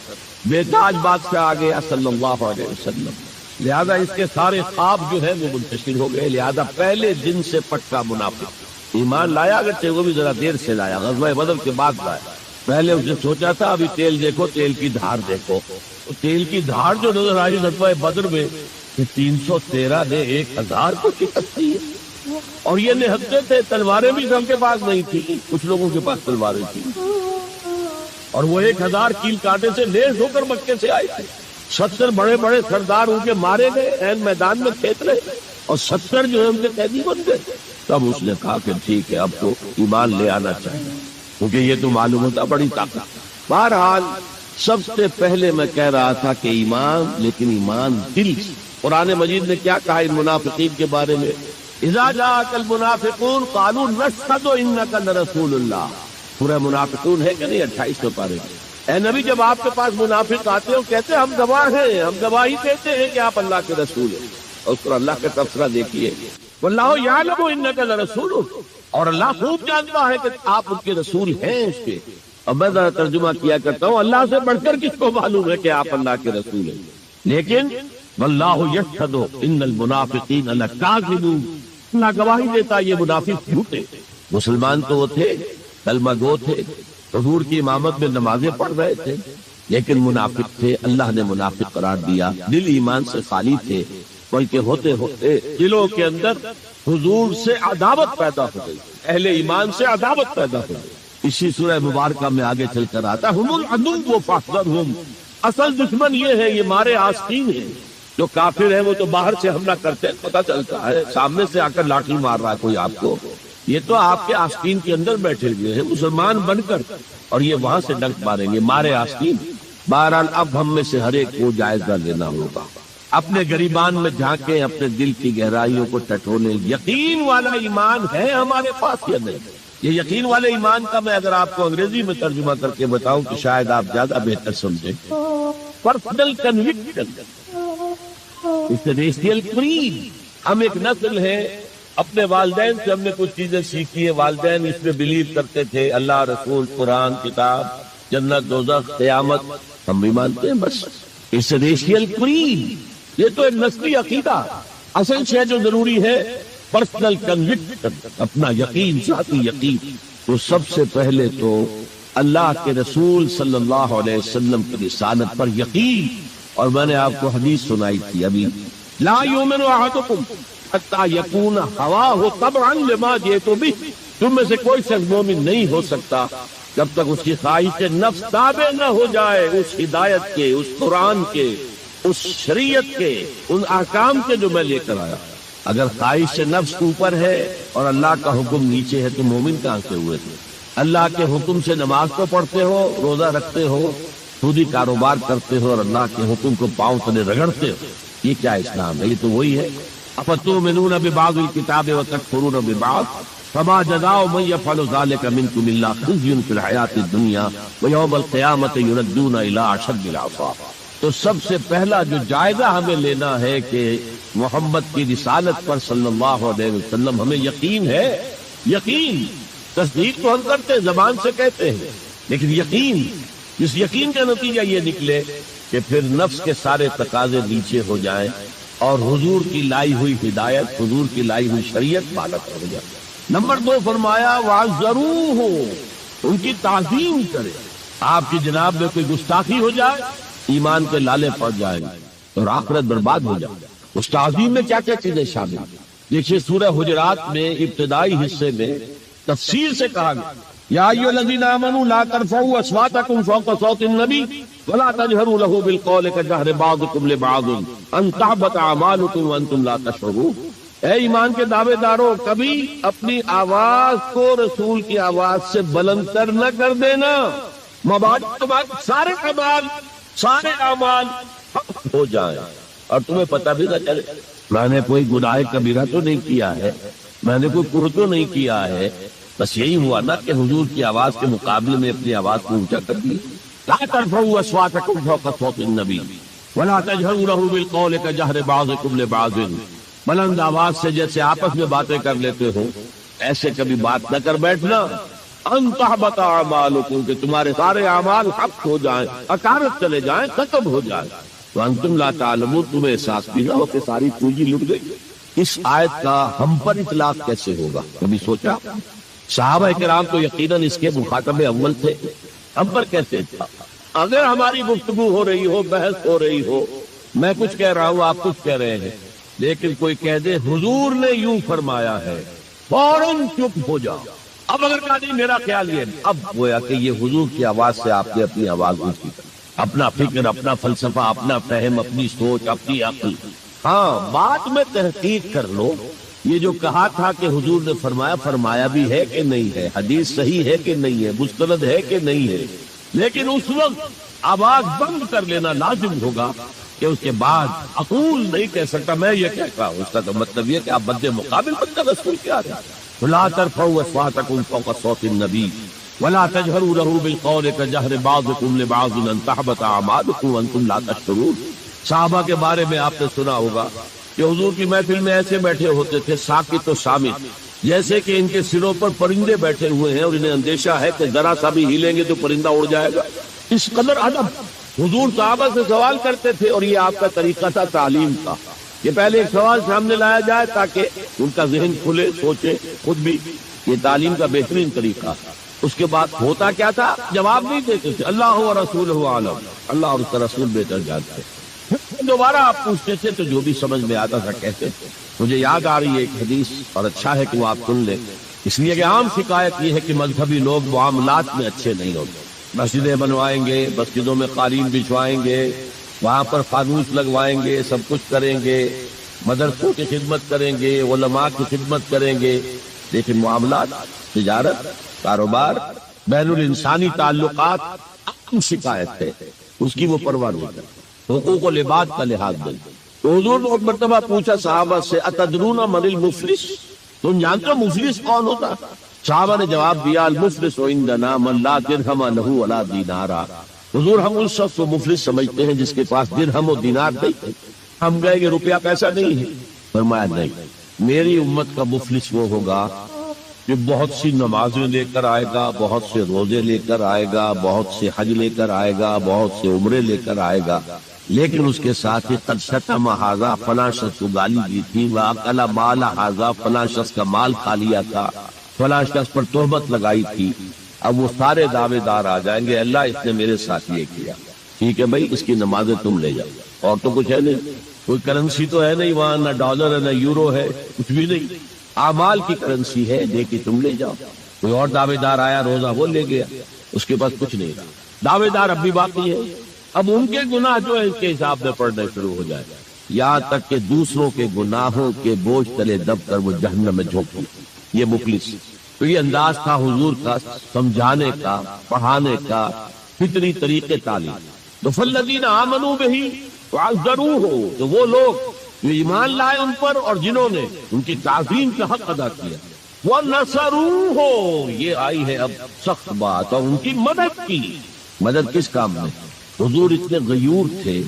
بے تاج بادشاہ آ گیا صلی اللہ علیہ وسلم۔ لہذا اس کے سارے خواب جو ہے وہ منتشر ہو گئے۔ لہذا پہلے دن سے پٹا منافق ایمان لایا، اگرچہ وہ بھی ذرا دیر سے لایا، غزوہ بدر کے بعد لایا۔ پہلے اس نے سوچا تھا ابھی تیل دیکھو، تیل کی دھار دیکھو، تیل کی دھار جو نظر آئی غزوہ بدر میں کہ 313 نے 1000 کو شکست دی ہے۔ اور یہ نہتے تھے، تلواریں بھی سب کے پاس نہیں تھی، کچھ لوگوں کے پاس تلواریں تھیں، اور وہ 1000 کیل کانٹے سے لیس ہو کر مکے سے آئے تھے۔ 70 بڑے بڑے سردار ان کے مارے گئے، عین میدان میں کھیت رہے، اور 70 جو ہے ان کے قیدی بن گئے۔ تب اس نے کہا کہ ٹھیک ہے، اب تو ایمان لے آنا چاہیے، کیونکہ یہ تو معلوم ہوتا بڑی طاقت۔ بہرحال سب سے پہلے میں کہہ رہا تھا کہ ایمان، لیکن ایمان دل۔ قرآن مجید نے کیا کہا ان منافقین کے بارے میں؟ اذا جاءك المنافقون قالوا نشهد انك لرسول اللہ۔ سورہ منافقون ہے کہ نہیں 28 پارے میں؟ اے نبی، جب آپ کے پاس منافق آتے ہیں کہتے ہیں ہم گواہ ہیں، ہم گواہی دیتے ہیں کہ آپ اللہ کے رسول ہیں، اور اس پر اللہ کا تبصرہ دیکھیے، واللہ یعلم انک لرسول، اور اللہ خوب جانتا ہے کہ آپ ان کے رسول ہیں اس کے۔ اور میں ذرا ترجمہ کیا کرتا ہوں، اللہ سے بڑھ کر کس کو معلوم ہے کہ آپ اللہ کے رسول ہیں؟ لیکن واللہ یشہد ان المنافقین لکاذبون، اللہ گواہی دیتا یہ منافق جھوٹے۔ مسلمان تو وہ تھے، کلمہ گو تھے، حضور کی امامت میں نمازیں پڑھ رہے تھے، لیکن منافق تھے، اللہ نے منافق قرار دیا۔ دل ایمان سے خالی تھے، بلکہ ہوتے ہوتے دلوں کے اندر حضور سے عداوت پیدا ہو گئی، اہل ایمان سے عداوت پیدا ہو گئی۔ اسی سورہ مبارکہ میں آگے چل کر آتا ہم العدو فاحذرہم، اصل دشمن یہ ہے، یہ مارے آستین ہیں۔ جو کافر ہیں وہ تو باہر سے حملہ کرتے ہیں، پتہ چلتا ہے، سامنے سے آ کر لاٹھی مار رہا ہے کوئی آپ کو، یہ تو آپ کے آستین کے اندر بیٹھے ہوئے ہیں مسلمان بن کر، اور یہ وہاں سے ڈنک ماریں گے، مارے آستین۔ بہرحال اب ہم میں سے ہر ایک کو جائزہ لینا ہوگا، اپنے گریبان میں جھانکیں، اپنے دل کی گہرائیوں کو ٹٹولیں، یقین والا ایمان ہے ہمارے پاس یا نہیں؟ یہ یقین والے ایمان کا میں اگر آپ کو انگریزی میں ترجمہ کر کے بتاؤں تو شاید آپ زیادہ بہتر سمجھیں۔ Personal conviction, racial creed. ہم ایک نسل ہے، اپنے والدین سے ہم نے کچھ چیزیں سیکھی ہیں، والدین اس میں بلیو کرتے تھے، اللہ، رسول، قرآن، کتاب، جنت، دوزخ، قیامت، ہم بھی مانتے ہیں، بس اس ریشیل کریڈ۔ یہ تو ایک نسلی عقیدہ، اصل شے جو ضروری ہے پرسنل کنوکشن، اپنا یقین، ذاتی یقین۔ تو سب سے پہلے تو اللہ کے رسول صلی اللہ علیہ وسلم کی رسالت پر یقین۔ اور میں نے آپ کو حدیث سنائی تھی ابھی، لا یؤمن احدکم حتی یکون ہواہ تبعا لما جئت بہ، تم میں سے کوئی شخص مومن نہیں ہو سکتا جب تک اس کی خواہش نفس تابع نہ ہو جائے اس ہدایت کے، اس قرآن کے، اس شریعت کے، ان احکام کے جو میں لے کر آیا۔ اگر خواہش نفس اوپر ہے اور اللہ کا حکم نیچے ہے تو مومن کہاں سے ہوئے تھے؟ اللہ کے حکم سے نماز تو پڑھتے ہو، روزہ رکھتے ہو، سودی کاروبار کرتے ہو، اور اللہ کے حکم کو پاؤں تلے رگڑتے ہو، یہ کیا اسلام ہے؟ یہ تو وہی ہے، افتؤمنون ببعض الکتاب وتکفرون ببعض فما جزاء من يفعل ذلك منكم الا خزي في الحیاة الدنیا ويوم القیامة يردون الى اشد العذاب۔ تو سب سے پہلا جو جائزہ ہمیں لینا ہے کہ محمد کی رسالت پر صلی اللہ علیہ وسلم ہمیں یقین ہے۔ یقین، تصدیق تو ہم کرتے ہیں، زبان سے کہتے ہیں، لیکن یقین، اس یقین کا نتیجہ یہ نکلے کہ پھر نفس کے سارے تقاضے نیچے ہو جائیں اور حضور کی لائی ہوئی ہدایت، حضور کی لائی ہوئی شریعت پالت ہو جائے۔ نمبر 2 فرمایا وَعَزَّرُوهُ، ان کی تعظیم کرے۔ آپ کی جناب میں کوئی گستاخی ہو جائے، ایمان کے لالے پڑ جائیں اور آخرت برباد ہو جائے۔ اس تعظیم میں کیا کیا چیزیں شامل ہیں؟ دیکھیے سورہ حجرات میں ابتدائی حصے میں تفصیل سے کہا گیا، یا ایھا الذین آمنوا لا ترفعوا اصواتکم فوق صوت النبی ولا تجهروا له بالقول كجهر بعضکم لبعض ان تحبط اعمالکم وانتم لا تشعرون۔ اے ایمان کے دعوے دارو، کبھی اپنی آواز کو رسول کی آواز سے بلند تر نہ کر دینا، سارے کمال، سارے اعمال ہو جائیں اور تمہیں پتہ بھی نہ چلے۔ میں نے کوئی گناہ کبیرہ تو نہیں کیا ہے، میں نے کوئی کفر تو نہیں کیا ہے، بس یہی ہوا نا کہ حضور کی آواز کے مقابلے میں اپنی آواز کو اونچا کر دی۔ لا ترفعوا اصواتکم فوق صوت النبی ولا تجهروا له بالقول كجهر بعضکم لبعض، بلند آواز سے جیسے آپس میں باتیں کر لیتے ہو ایسے کبھی بات نہ کر بیٹھنا۔ ان تحبط اعمالکم، کہ تمہارے سارے اعمال حق ہو جائیں، اکارت چلے جائیں، ختم ہو جائیں، وانتم لا تعلمون، تمہیں احساس بھی نہ ہو کہ ساری پونجی لٹ گئی۔ اس آیت کا ہم پر اطلاق کیسے ہوگا؟ کبھی سوچا؟ صحابہ کرام تو یقیناً اس کے مخاطب اول تھے، ہم پر کیسے تھا؟ اگر ہماری گفتگو ہو رہی ہو، بحث ہو رہی ہو، میں کچھ کہہ رہا ہوں، آپ کچھ کہہ رہے ہیں، لیکن کوئی کہہ دے حضور نے یوں فرمایا ہے، فوراً چپ ہو جاؤ۔ اب اگر کہا نہیں میرا خیال یہ، اب گویا کہ یہ حضور کی آواز سے آپ نے اپنی آواز اونچی کی، اپنا فکر، اپنا فلسفہ، اپنا فہم، اپنی سوچ، اپنی عقل۔ ہاں بعد میں تحقیق کر لو، یہ جو کہا تھا کہ حضور نے فرمایا، فرمایا بھی ہے کہ نہیں ہے، حدیث صحیح ہے کہ نہیں ہے، مستند ہے کہ نہیں ہے، لیکن اس وقت آواز بند کر لینا لازم ہوگا کہ اس کے بعد اقول نہیں کہہ سکتا میں یہ کہتا ہوں۔ اس کا تو مطلب یہ کہ آپ بندے مقابل بندہ رسول کیا ہے، لا ترفعوا اصواتكم فوق صوت النبي ولا تجهروا له بالقول كجهر بعضكم لبعض ان تحبط اعمالكم وانتم لا تشعرون۔ صحابہ کے بارے میں آپ نے سنا ہوگا کہ حضور کی محفل میں ایسے بیٹھے ہوتے تھے ساکت و صامت، جیسے کہ ان کے سروں پر پرندے بیٹھے ہوئے ہیں اور انہیں اندیشہ ہے کہ ذرا سا بھی ہلیں گے تو پرندہ اڑ جائے گا۔ اس قدر ادب حضور صحابہ سے سوال کرتے تھے، اور یہ آپ کا طریقہ تھا تعلیم کا کہ پہلے ایک سوال سامنے لایا جائے تاکہ ان کا ذہن کھلے، سوچے خود بھی۔ یہ تعلیم کا بہترین طریقہ۔ اس کے بعد ہوتا کیا تھا، جواب نہیں دیتے تھے، اللہ و رسولہ عالم، اللہ اور اس کا رسول بہتر جانتے۔ دوبارہ آپ پوچھتے تھے تو جو بھی سمجھ میں آتا تھا کہتے تھے۔ مجھے یاد آ رہی ہے ایک حدیث، اور اچھا ہے کہ وہ آپ سن لیں، اس لیے کہ عام شکایت یہ ہے کہ مذہبی لوگ معاملات میں اچھے نہیں ہوتے۔ مسجدیں بنوائیں گے، مسجدوں میں قالین بچھوائیں گے، وہاں پر فانوس لگوائیں گے، سب کچھ کریں گے، مدرسوں کی خدمت کریں گے، علماء کی خدمت کریں گے، لیکن معاملات، تجارت، کاروبار، بین الانسانی تعلقات عام شکایت ہے، اس کی وہ پرواہ نہیں کرتے، حقوق و لباد کا لحاظ نہیں۔ تو حضور نے ایک مرتبہ پوچھا صحابہ سے، اتدرون من المفلس، تم جانتے ہو مفلس کون ہوتا؟ صحابہ نے جواب دیا، المفلس عندنا من لا درہم لہ ولا دینارا۔ حضور ہم اس شخص کو مفلس سمجھتے ہیں جس کے پاس درہم و دینار نہیں ہے۔ ہم گئے کہ روپیہ پیسہ نہیں ہے، فرمایا نہیں، میری امت کا مفلس وہ ہوگا جو بہت سی نمازیں لے کر آئے گا، بہت سے روزے لے کر آئے گا، بہت سے حج لے کر آئے گا، بہت سے عمرے لے کر آئے گا، لیکن اس کے ساتھ ہی قد شتم ھذا، فلاں شخص کو گالی دی تھی، واکل مال ھذا، فلاں شخص کا مال کھا لیا تھا، فلاں شخص پر تہمت لگائی تھی۔ اب وہ سارے دعوے دار آ جائیں گے، اللہ اس نے میرے ساتھ یہ کیا، ٹھیک ہے بھائی اس کی نمازیں تم لے جاؤ، اور تو کچھ ہے نہیں، کوئی کرنسی تو ہے نہیں وہاں، نہ ڈالر ہے نہ یورو ہے، کچھ بھی نہیں، اعمال کی کرنسی ہے، دے کے تم لے جاؤ۔ کوئی اور دعوے دار آیا، روزہ وہ لے گیا، اس کے پاس کچھ نہیں رہا، دعوے دار اب بھی باقی ہے۔ اب ان کے گناہ جو ہے ان کے حساب میں پڑھنے شروع ہو جائے، یہاں تک کہ دوسروں کے گناہوں کے بوجھ تلے دب کر وہ جہنم میں جھونک دیں۔ یہ مفلس، تو یہ انداز تھا حضور کا سمجھانے کا، پڑھانے کا، فطری طریقے تعلیم۔ تو فالذین آمنوا بہ وعزروہ، تو وہ لوگ جو ایمان لائے ان پر اور جنہوں نے ان کی تعظیم کا حق ادا کیا، وَنَصَرُوهُ، یہ آئی ہے اب سخت بات، اور ان کی مدد کی۔ مدد کس کام میں؟ حضور اتنے غیور تھے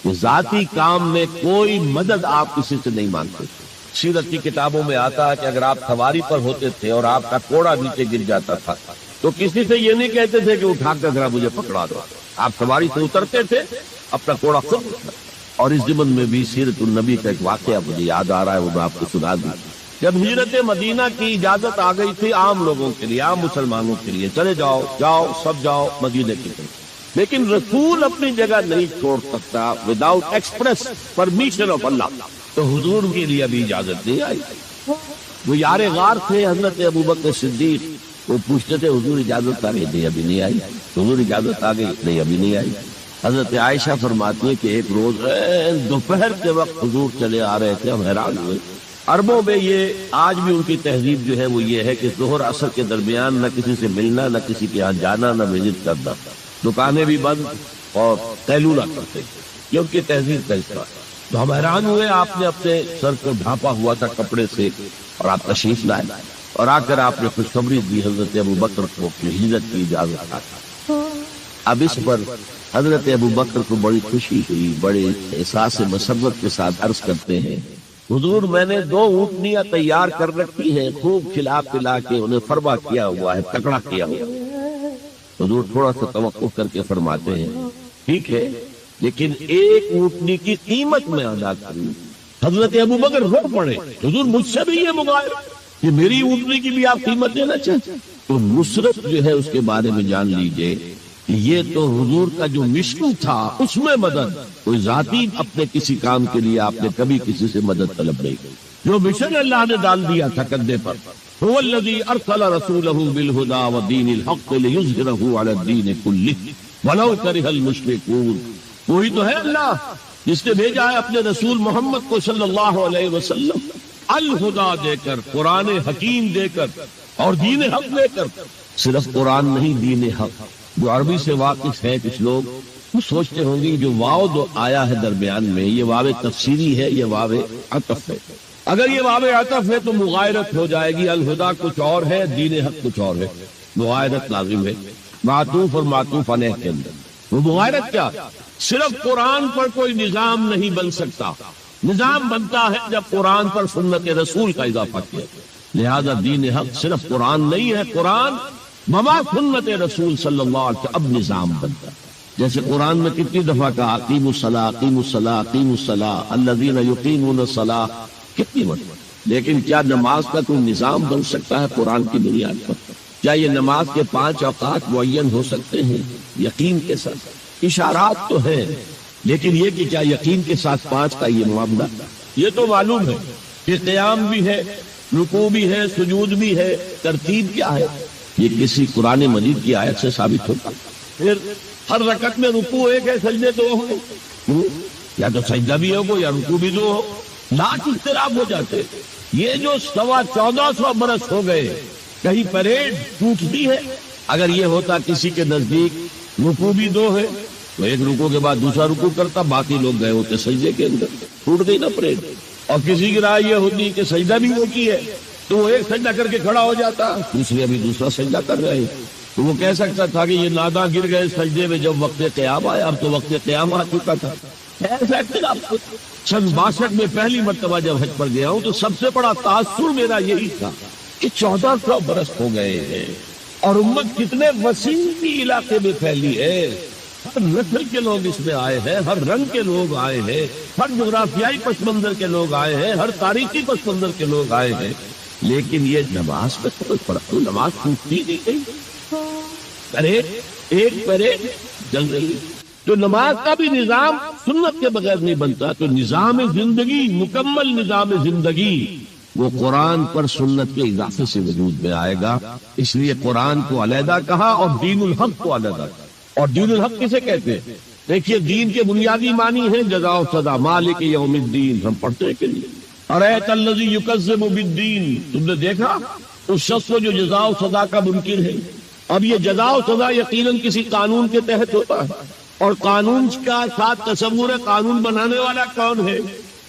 کہ ذاتی کام میں کوئی مدد آپ کسی سے نہیں مانگتے۔ سیرت کی کتابوں میں آتا ہے کہ اگر آپ سواری پر ہوتے تھے اور آپ کا کوڑا نیچے گر جاتا تھا تو کسی سے یہ نہیں کہتے تھے کہ اٹھا کر ذرا مجھے پکڑا دو، آپ سواری سے اترتے تھے، اپنا کوڑا خود اٹھا۔ اور اس ضمن میں بھی سیرت النبی کا ایک واقعہ مجھے یاد آ رہا ہے، وہ میں آپ کو سنا دوں۔ جب ہجرت مدینہ کی اجازت آ گئی تھی عام لوگوں کے لیے، عام مسلمانوں کے لیے، چلے جاؤ جاؤ سب جاؤ مدینے کی طرف، لیکن رسول اپنی جگہ نہیں چھوڑ سکتا وداؤٹ ایکسپریس پرمیشن آف اللہ، تو حضور کے لیے ابھی اجازت نہیں آئی۔ وہ یار غار تھے حضرت ابوبکر صدیق، وہ پوچھتے تھے حضور اجازت آ گئی؟ نہیں ابھی نہیں آئی۔ حضور اجازت آ گئی؟ نہیں ابھی نہیں آئی۔ حضرت عائشہ فرماتی ہے کہ ایک روز دوپہر کے وقت حضور چلے آ رہے تھے، ہم حیران ہوئے۔ عربوں میں یہ آج بھی ان کی تہذیب جو ہے وہ یہ ہے کہ ظہر عصر کے درمیان نہ کسی سے ملنا، نہ کسی کے یہاں جانا، نہ وزٹ کرنا، دکانیں بھی بند اور قیلولہ کرتے، یہ ان کی تہذیب کا حصہ۔ تو ہم حیران ہوئے، آپ نے اپنے سر کو ڈھانپا ہوا تھا کپڑے سے اور آپ تشریف لائے، اور آ کر آپ نے خوشخبری دی حضرت ابوبکر کو کہ ہجرت کی اجازت آ گئی۔ اب اس پر حضرت ابوبکر کو بڑی خوشی ہوئی، بڑے احساس مسرت کے ساتھ عرض کرتے ہیں، حضور میں نے 2 اونٹنیاں تیار کر رکھی ہیں، خوب کھلا پلا کے انہیں فربا کیا ہوا ہے، تکڑا کیا ہوا ہے۔ حضور تھوڑا سا توقع کر کے فرماتے ہیں، ٹھیک ہے لیکن ایک اونٹنی کی قیمت میں ادا کروں۔ حضرت ابوبکر رو پڑے، حضور مجھ سے بھی یہ مغائر کہ میری اونٹنی کی بھی آپ قیمت دینا چاہتے؟ تو نصرت جو ہے اس کے بارے میں جان لیجئے یہ تو حضور کا جو مشن تھا اس میں مدد، کوئی ذاتی اپنے کسی کام کے لیے آپ نے کبھی کسی سے مدد طلب نہیں کی. جو مشن اللہ نے ڈال دیا تھا کندھے پر، هو الذي ارسل رسوله بالهدى ودين الحق ليظهره على الدين كله ولو كره المشركون. وہی تو ہے اللہ جس نے بھیجا ہے اپنے رسول محمد کو صلی اللہ علیہ وسلم الہدا دے کر، قرآن حکیم دے کر اور دین حق دے کر. صرف قرآن نہیں، دین حق. جو عربی سے واقف ہے کچھ لوگ وہ سوچتے ہوں گے جو واو دو آیا ہے درمیان میں، یہ واو تفسیری ہے، یہ واو عطف ہے. اگر یہ واو عطف ہے تو مغایرت ہو جائے گی. الہدا کچھ اور ہے، دین حق کچھ اور ہے، مغایرت لازم ہے معطوف اور معطوف علیہ کے اندر. وہ مغایرت کیا؟ صرف قرآن پر کوئی نظام نہیں بن سکتا. نظام بنتا ہے جب قرآن پر سنت رسول کا اضافہ کیا. لہذا دین حق صرف قرآن نہیں ہے، قرآن مما سنت رسول صلی اللہ علیہ وسلم اب نظام بنتا ہے. جیسے قرآن میں کتنی دفعہ کہا اقیموا الصلاۃ اقیموا الصلاۃ اقیموا الصلاۃ الذین یقیمون الصلاۃ، کتنی مرتبہ. لیکن کیا نماز کا کوئی نظام بن سکتا ہے قرآن کی بنیاد پر؟ کیا یہ نماز کے 5 اوقات معین ہو سکتے ہیں یقین کے ساتھ؟ اشارات تو ہیں، لیکن یہ کہ کیا یقین کے ساتھ 5 کا یہ معاملہ؟ یہ تو معلوم ہے کہ قیام بھی ہے، رکوع بھی ہے، سجود بھی ہے. ترتیب کیا ہے؟ یہ کسی قرآن مجید کی آیت سے ثابت ہوتا. پھر ہر رکعت میں رکوع ایک ہے، سجدے 2 ہوں، یا تو سجدہ بھی ہو یا رکوع بھی 2 ہو. لاکھ اختلاف ہو جاتے. یہ جو 1400 برس ہو گئے، کہیں پریڈ ٹوٹتی ہے. اگر یہ ہوتا کسی کے نزدیک رکوع بھی 2 ہے تو ایک رکوع کے بعد دوسرا رکوع کرتا، باقی لوگ گئے ہوتے سجدے کے اندر، ٹوٹ گئی نا پریڈ. اور کسی کی رائے یہ ہوتی کہ سجدہ بھی ایک ہی ہے تو وہ ایک سجدہ کر کے کھڑا ہو جاتا، دوسرے ابھی دوسرا سجدہ کر رہے ہیں. تو وہ کہہ سکتا تھا کہ یہ ناداں گر گئے سجدے میں جب وقت قیام آیا، اب تو وقت قیام آ چکا تھا. ایسا اختلاف. 62 میں پہلی مرتبہ جب حج پر گیا ہوں تو سب سے بڑا تاثر میرا یہی تھا کہ 1400 برس ہو گئے ہیں اور امت کتنے وسیع علاقے میں پھیلی ہے. ہر نسل کے لوگ اس میں آئے ہیں، ہر رنگ کے لوگ آئے ہیں، ہر جغرافیائی پس منظر کے لوگ آئے ہیں، ہر تاریخی پس منظر کے لوگ آئے ہیں. لیکن یہ نماز پہ کوئی فرق تو نماز ٹوٹتی نہیں گئی. ایک پریڈ چل رہی. تو نماز کا بھی نظام سنت کے بغیر نہیں بنتا. تو نظام زندگی، مکمل نظام زندگی، وہ قرآن پر سنت کے اضافے سے وجود میں آئے گا. اس لیے قرآن کو علیحدہ کہا اور دین الحق کو علیحدہ کہا. اور دین الحق کسے کہتے ہیں؟ دیکھیے دین کے بنیادی معنی ہیں جزا و سزا، مالک یوم الدین ہم پڑھتے ہیں کہ نہیں. ارأیت الذی یکذب بالدین، تم نے دیکھا اس شخص کو جو جزا و سزا کا منکر ہے. اب یہ جزا و سزا یقیناً کسی قانون کے تحت ہوتا ہے، اور قانون کا ساتھ تصور ہے قانون بنانے والا کون ہے.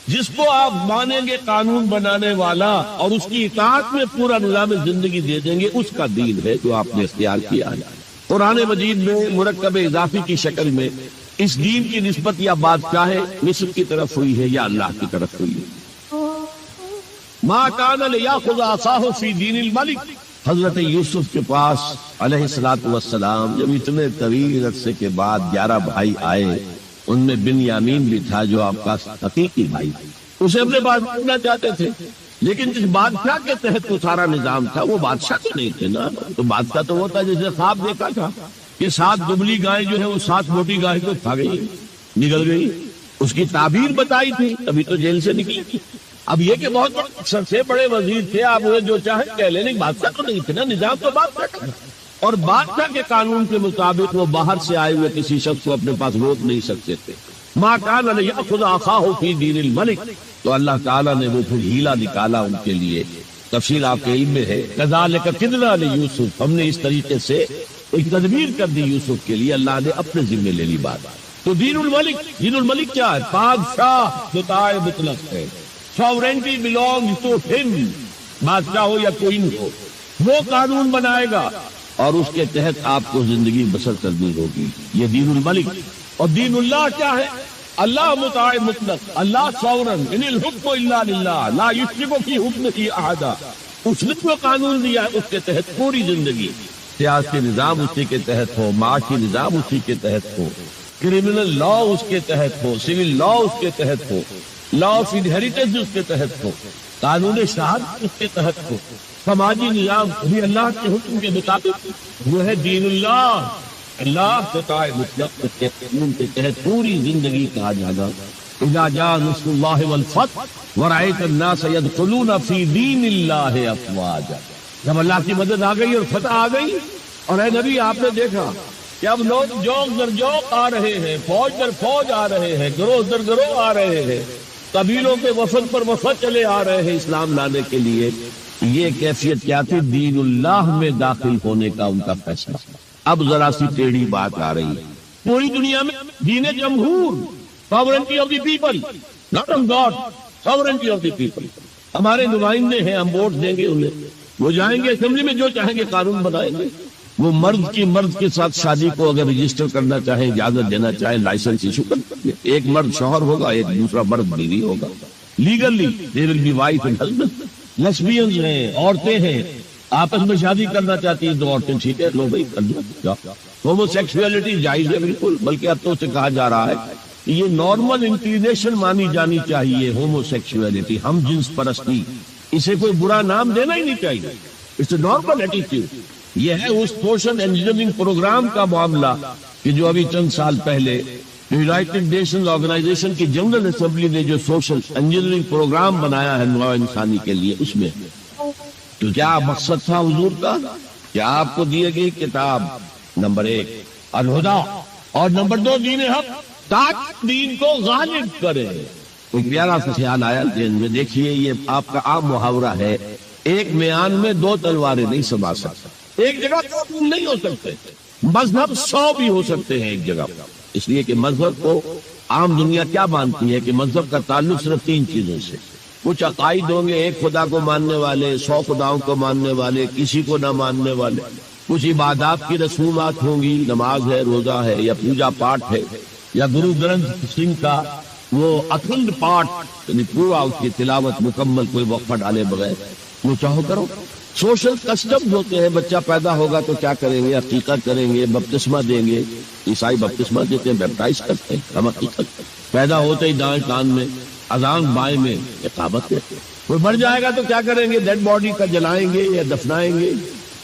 جس کو آپ مانیں گے قانون بنانے والا اور اس کی اطاعت میں پورا نظام زندگی دے دیں گے، اس کا دین ہے جو آپ نے اختیار کیا ہے. قرآن مجید میں مرکب اضافی کی شکل میں اس دین کی نسبت یا بادشاہ مصر کی طرف ہوئی ہے یا اللہ کی طرف ہوئی ہے. ما کان لیاخذ عصاه فی دین الملک. حضرت یوسف کے پاس علیہ الصلوۃ والسلام جب اتنے طویل عرصے کے بعد 11 بھائی آئے، ان میں بنیامین بھی تھا جو آپ کا حقیقی بھائی، اسے اپنے پاس رکھنا چاہتے تھے. لیکن جس بادشاہ کے تحت وہ سارا نظام تھا وہ بادشاہ تو نہیں تھے نا. تو بادشاہ تو وہ تھا جس نے خواب دیکھا تھا کہ 7 دبلی گائے جو ہے وہ 7 موٹی گائے کو کھا گئی، نگل گئی. اس کی تعبیر بتائی تھی تبھی تو جیل سے نکلی تھی. اب یہ کہ بہت سب سے بڑے وزیر تھے، آپ انہیں جو چاہے کہہ لینے، بادشاہ تو نہیں تھے نا. نظام تو بادشاہ کا، اور بادشاہ کے قانون کے مطابق وہ باہر سے آئے ہوئے کسی شخص کو اپنے پاس روک نہیں سکتے تھے. ما کان لیأخذ اخاه فی دین الملک. تو اللہ تعالیٰ نے وہ پھر ہیلا نکالا ان کے لیے. تفصیل آپ کے علم میں ہے. کذالک کدنا لیوسف، ہم نے اس طریقے سے ایک تدبیر کر دی یوسف کے لیے، اللہ نے اپنے ذمے لے لی بات. تو دین الملک، دین الملک کیا ہے؟ بادشاہ خطائے مطلق ہے. Sovereignty belongs to him. بادشاہ ہو یا کوئی ہو، وہ قانون بنائے گا اور اس کے تحت آپ کو زندگی بسر کرنی ہوگی. یہ دین الملک. اور دین اللہ کیا ہے؟ اللہ مطاع مطلق، اللہ ساورن، ان الحکم الا للہ لا یشرک فی حکمہ احدا. اس نے جو قانون دیا ہے اس کے تحت پوری زندگی، سیاسی نظام اسی کے تحت ہو، معاشی نظام اسی کے تحت ہو، کرمنل لا اس کے تحت ہو، سول لا اس کے تحت ہو، لا آف انہیریٹنس اس کے تحت ہو، قانون شہادت اس کے تحت ہو، سماجی نظام بھی اللہ کے حکم کے مطابق وہ ہے دین اللہ. اللہ خطائے مطلق کے قانون کے تحت پوری زندگی کہا جانا اذا جاء نصر اللہ والفتح ورأیت الناس يدخلون فی دین اللہ افواجا، جب اللہ کی مدد آ گئی اور فتح آ گئی، اور اے نبی آپ نے دیکھا کہ اب لوگ جوق در جوق آ رہے ہیں، فوج در فوج آ رہے ہیں، گروہ در گروہ آ رہے ہیں، قبیلوں کے وفد پر وفد چلے آ رہے ہیں اسلام لانے کے لیے۔ یہ کیفیت کیا تھی؟ دین اللہ میں داخل ہونے کا ان کا فیصلہ۔ اب ذرا سی ٹیڑھی بات آ رہی ہے، پوری دنیا میں دین جمہور، sovereignty of the people, not on God, sovereignty of the people. ہمارے نمائندے ہیں، ہم ووٹ دیں گے انہیں، وہ جائیں گے اسمبلی میں، جو چاہیں گے قانون بنائیں گے۔ وہ مرد کے ساتھ شادی کو اگر رجسٹر کرنا چاہیں، اجازت دینا چاہیں، لائسنس ایشو کر دیں گے۔ ایک مرد شوہر ہوگا، ایک دوسرا مرد بیوی ہوگا، legally they will be wife and husband. Lesbians ہیں، عورتیں ہیں، آپس میں شادی کرنا چاہتی ہیں تو عورتیں ٹھیک ہے، لو بھائی کر دو۔ ہومو سیکسولیٹی جائز ہے بالکل، بلکہ اب تو اسے کہا جا رہا ہے کہ یہ نارمل انکلینیشن مانی جانی چاہیے۔ ہومو سیکسولیٹی، ہم جنس پرستی، اسے کوئی برا نام دینا ہی نہیں چاہیے، اٹس اے نارمل ایٹیٹیوڈ۔ یہ ہے اس سوشل انجینئرنگ پروگرام کا معاملہ کہ جو ابھی چند سال پہلے یونائٹڈ نیشنز آرگنائزیشن کی جنرل اسمبلی نے جو سوشل انجینئرنگ پروگرام بنایا ہے نوع انسانی کے لیے، اس میں تو کیا مقصد تھا حضور کا؟ کیا آپ کو دی گئی کتاب نمبر 1 الہدا، اور نمبر 2 دین حق، تاکہ دین کو غالب کرے۔ ایک پیارا سا خیال آیا ذہن میں، دیکھیے یہ آپ کا عام محاورہ ہے، ایک میان میں 2 تلواریں نہیں سما سکتا، ایک جگہ دو نہیں ہو سکتے، مذہب 100 بھی ہو سکتے ہیں ایک جگہ، اس لیے کہ مذہب کو عام دنیا کیا مانتی ہے کہ مذہب کا تعلق صرف 3 چیزوں سے۔ کچھ عقائد ہوں گے، ایک خدا کو ماننے والے، 100 خداؤں کو ماننے والے، کسی کو نہ ماننے والے۔ کچھ عبادات کی رسومات ہوں گی، نماز ہے، روزہ ہے، یا پوجا پاٹ ہے، یا گرو گرنتھ سنگھ کا وہ اکھنڈ پاٹ، یعنی پورا اس کی تلاوت مکمل، کوئی وقفہ ڈالے بغیر، وہ چاہو کرو۔ سوشل کسٹمز ہوتے ہیں، بچہ پیدا ہوگا تو کیا کریں گے؟ عقیقہ کریں گے، بپتسمہ دیں گے، عیسائی بپتسمہ دیتے ہیں، بیپٹائز کرتے ہیں، ہم عقیقت پیدا ہوتے ہی دائیں کان میں، اذان بائیں میں، اقامت کرتے ہیں۔ کوئی مر جائے گا تو کیا کریں گے؟ ڈیڈ باڈی کا جلائیں گے یا دفنائیں گے،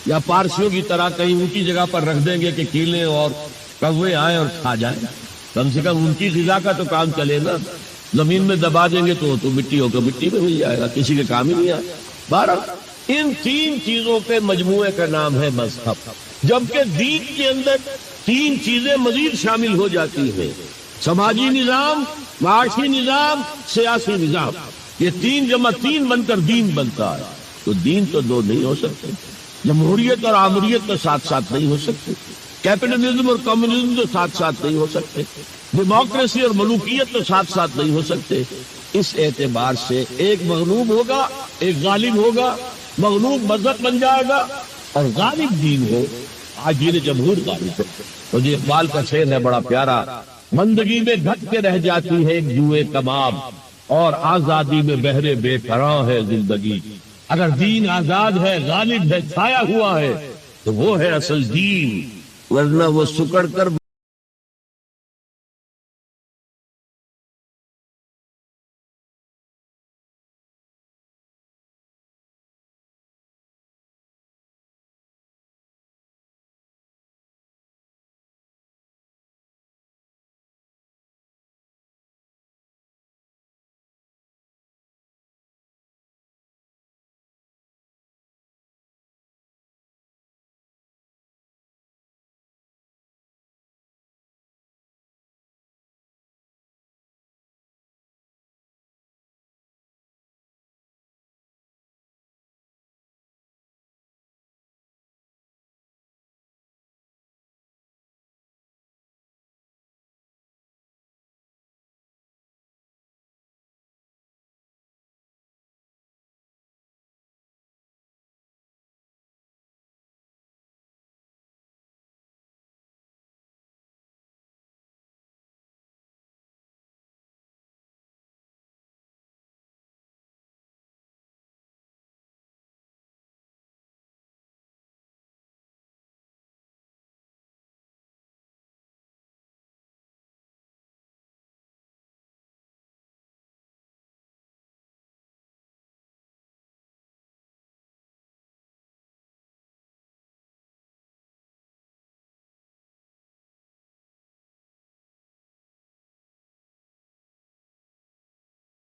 یا پارسیوں کی طرح کہیں اونچی جگہ پر رکھ دیں گے کہ کیلیں اور کوے آئیں اور کھا جائیں۔ کم سے کم ان کی غذا کا تو کام چلے نا، زمین میں دبا دیں گے تو مٹی ہو کر مٹی میں مل جائے گا، کسی کے کام ہی نہیں آئے۔ بہرحال ان 3 چیزوں کے مجموعے کا نام ہے مذہب، جبکہ دین کے اندر 3 چیزیں مزید شامل ہو جاتی ہیں: سماجی نظام، معاشی نظام، سیاسی نظام۔ یہ 3 جمع 3 بن کر دین بنتا ہے۔ تو دین تو 2 نہیں ہو سکتے، جمہوریت اور آمریت تو ساتھ ساتھ نہیں ہو سکتے، کیپٹلزم اور کمیونزم تو ساتھ ساتھ نہیں ہو سکتے، ڈیموکریسی اور ملوکیت تو ساتھ ساتھ نہیں ہو سکتے۔ اس اعتبار سے ایک مغلوب ہوگا، ایک غالب ہوگا، مغلوب مذہب بن جائے گا اور غالب دین ہو۔ آج دین جمہور غالب ہے۔ تو یہ اقبال کا شعر ہے بڑا پیارا: بندگی میں گھٹ کے رہ جاتی ہے ایک جوئے کباب، اور آزادی میں بہرے بے قرار ہے زندگی۔ اگر دین آزاد ہے، غالب ہے، چھایا ہوا ہے، تو وہ ہے اصل دین، ورنہ وہ سکڑ کر